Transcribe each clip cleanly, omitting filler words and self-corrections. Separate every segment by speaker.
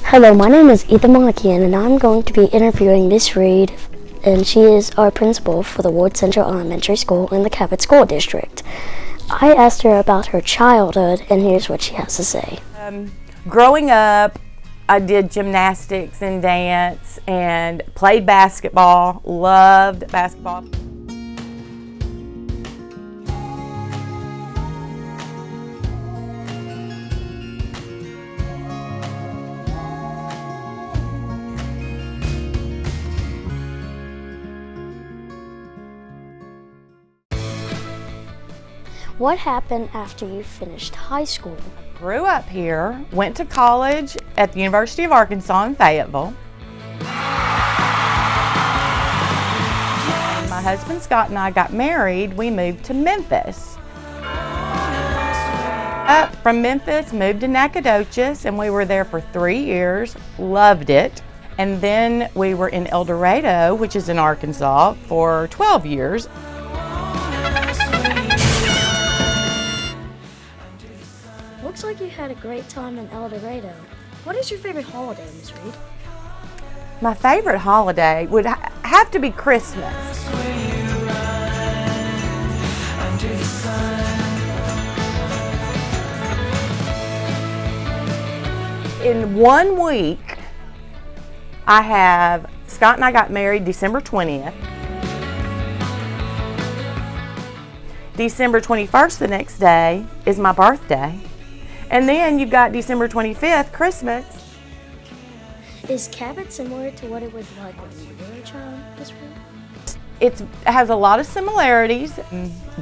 Speaker 1: Hello, my name is Ethan Malakian, and I'm going to be interviewing Miss Reed, and she is our principal for the Ward Central Elementary School in the Cabot School District. I asked her about her childhood, and here's what she has to say.
Speaker 2: Growing up, I did gymnastics and dance and played basketball, loved basketball.
Speaker 1: What happened after you finished high school?
Speaker 2: Grew up here, went to college at the University of Arkansas in Fayetteville. My husband Scott and I got married. We moved to Memphis. Up from Memphis, moved to Nacogdoches, and we were there for 3 years, loved it. And then we were in El Dorado, which is in Arkansas, for 12 years.
Speaker 1: Looks like you had a great time in El Dorado. What is your favorite holiday, Ms. Reed?
Speaker 2: My favorite holiday would have to be Christmas. In 1 week, Scott and I got married December 20th. December 21st, the next day, is my birthday. And then you've got December 25th, Christmas.
Speaker 1: Is Cabot similar to what it was like when you were a child, Ms. Reed?
Speaker 2: It has a lot of similarities,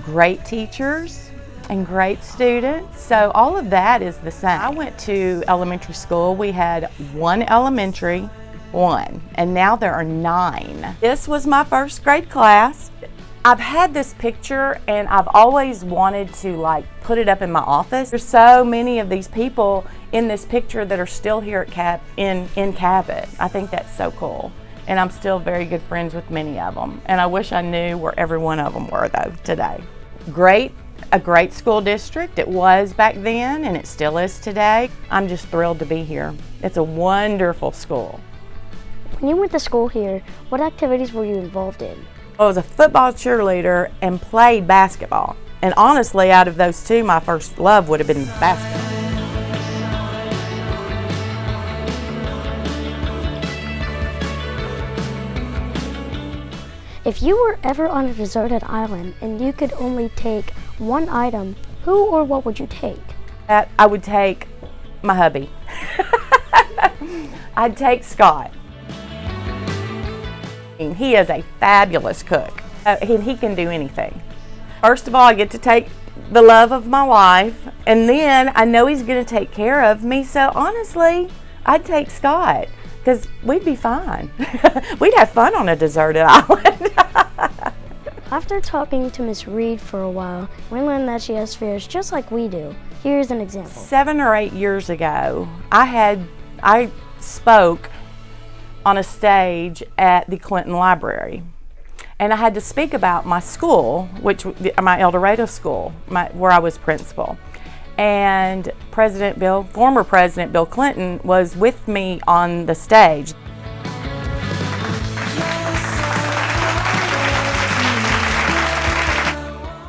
Speaker 2: great teachers and great students, so all of that is the same. I went to elementary school. We had one elementary, and now there are 9. This was my first grade class. I've had this picture and I've always wanted to put it up in my office. There's so many of these people in this picture that are still here at in Cabot. I think that's so cool. And I'm still very good friends with many of them. And I wish I knew where every one of them were though today. A great school district. It was back then and it still is today. I'm just thrilled to be here. It's a wonderful school.
Speaker 1: When you went to school here, what activities were you involved in?
Speaker 2: I was a football cheerleader and played basketball. And honestly, out of those two, my first love would have been basketball.
Speaker 1: If you were ever on a deserted island and you could only take one item, who or what would you take?
Speaker 2: I would take my hubby. I'd take Scott. He is a fabulous cook. He can do anything. First of all, I get to take the love of my life, and then I know he's going to take care of me. So honestly, I'd take Scott because we'd be fine. We'd have fun on a deserted island.
Speaker 1: After talking to Miss Reed for a while, we learned that she has fears just like we do. Here's an example. 7
Speaker 2: or 8 years ago, I spoke on a stage at the Clinton Library. And I had to speak about my school, my El Dorado school, where I was principal. And former President Bill Clinton was with me on the stage.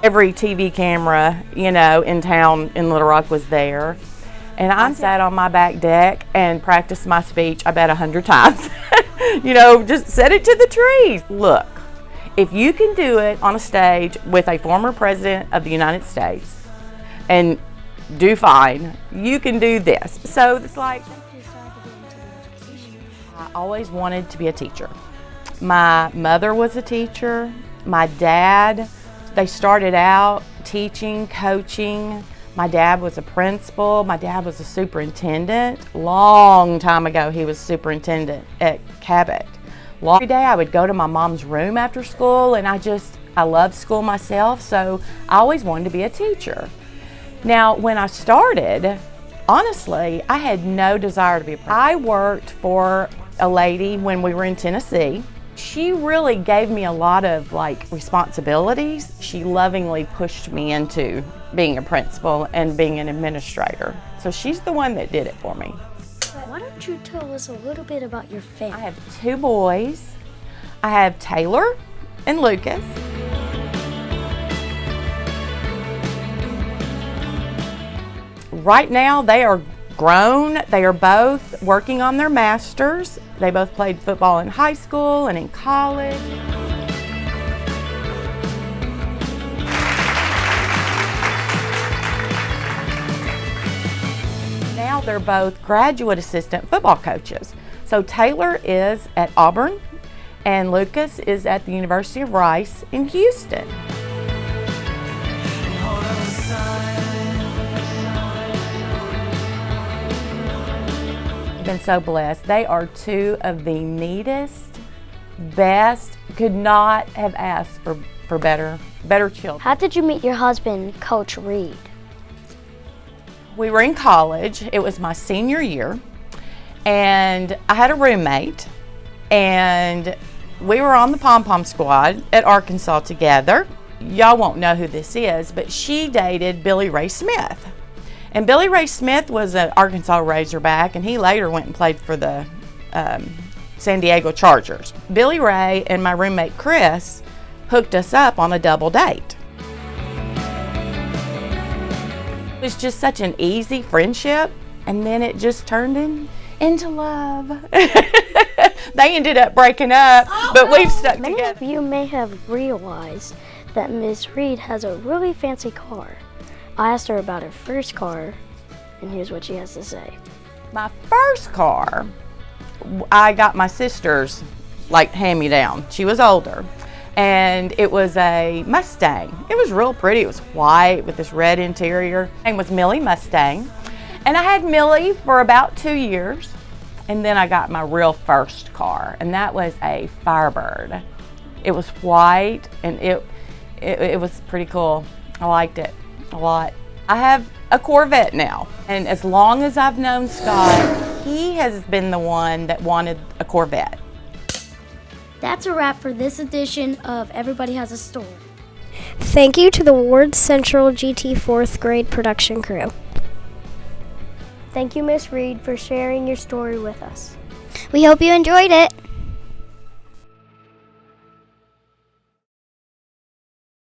Speaker 2: Every TV camera, in town in Little Rock was there. And I sat on my back deck and practiced my speech, I bet 100 times. Just said it to the trees. Look, if you can do it on a stage with a former president of the United States and do fine, you can do this. So it's like, I always wanted to be a teacher. My mother was a teacher. My dad, they started out teaching, coaching. My dad was a principal. My dad was a superintendent. Long time ago, he was superintendent at Cabot. Every day I would go to my mom's room after school, and I loved school myself, so I always wanted to be a teacher. Now, when I started, honestly, I had no desire to be a principal. I worked for a lady when we were in Tennessee. She really gave me a lot of responsibilities. She lovingly pushed me into being a principal and being an administrator. So she's the one that did it for me.
Speaker 1: What are don't you tell us a little bit about your
Speaker 2: I
Speaker 1: family?
Speaker 2: have 2 boys. I have Taylor and Lucas. Right now, they are grown. They are both working on their masters. They both played football in high school and in college. Now they're both graduate assistant football coaches. So Taylor is at Auburn and Lucas is at the University of Rice in Houston. I've been so blessed. They are 2 of the neatest, best, could not have asked for better children.
Speaker 1: How did you meet your husband, Coach Reed?
Speaker 2: We were in college. It was my senior year, and I had a roommate, and we were on the pom-pom squad at Arkansas together. Y'all won't know who this is, but she dated Billy Ray Smith. And Billy Ray Smith was an Arkansas Razorback, and he later went and played for the San Diego Chargers. Billy Ray and my roommate Chris hooked us up on a double date. It was just such an easy friendship, and then it just turned into love. They ended up breaking up, but we've stuck
Speaker 1: Many
Speaker 2: together.
Speaker 1: of you may have realized that Ms. Reed has a really fancy car. I asked her about her first car, and here's what she has to say.
Speaker 2: My first car, I got my sister's hand-me-down. She was older. And it was a Mustang. It was real pretty. It was white with this red interior. Her name was Millie Mustang. And I had Millie for about 2 years. And then I got my real first car, and that was a Firebird. It was white, and it was pretty cool. I liked it a lot. I have a Corvette now, and as long as I've known Scott, he has been the one that wanted a Corvette.
Speaker 1: That's a wrap for this edition of Everybody Has a Story.
Speaker 3: Thank you to the Ward Central GT 4th grade production crew.
Speaker 1: Thank you, Miss Reed, for sharing your story with us.
Speaker 3: We hope you enjoyed it.